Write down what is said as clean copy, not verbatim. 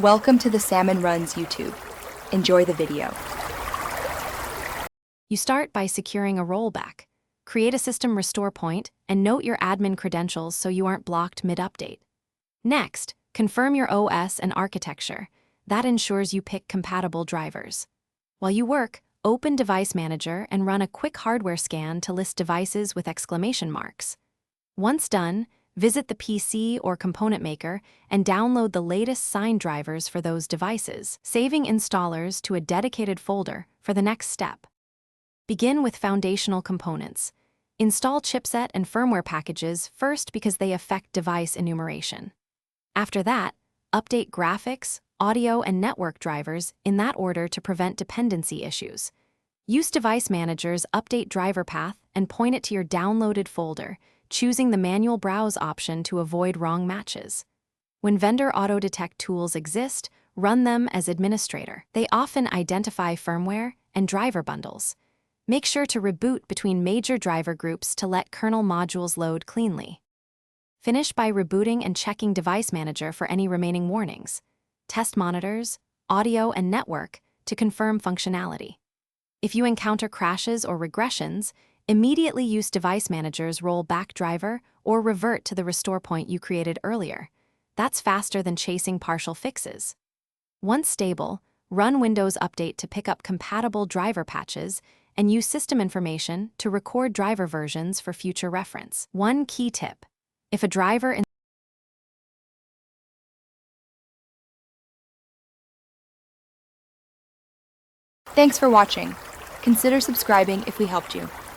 Welcome to the Salmon Runs YouTube. Enjoy the video. You start by securing a rollback. Create a system restore point and note your admin credentials so you aren't blocked mid-update. Next, confirm your OS and architecture. That ensures you pick compatible drivers. While you work, open Device Manager and run a quick hardware scan to list devices with exclamation marks. Once done, visit the PC or component maker and download the latest signed drivers for those devices, saving installers to a dedicated folder for the next step. Begin with foundational components. Install chipset and firmware packages first because they affect device enumeration. After that, update graphics, audio, and network drivers in that order to prevent dependency issues. Use Device Manager's Update Driver Path and point it to your downloaded folder, choosing the Manual Browse option to avoid wrong matches. When vendor auto-detect tools exist, run them as administrator. They often identify firmware and driver bundles. Make sure to reboot between major driver groups to let kernel modules load cleanly. Finish by rebooting and checking Device Manager for any remaining warnings. Test monitors, audio, and network to confirm functionality. If you encounter crashes or regressions, immediately use Device Manager's rollback driver or revert to the restore point you created earlier. That's faster than chasing partial fixes. Once stable, run Windows Update to pick up compatible driver patches and use system information to record driver versions for future reference. One key tip: if a driver Thanks for watching. Consider subscribing if we helped you.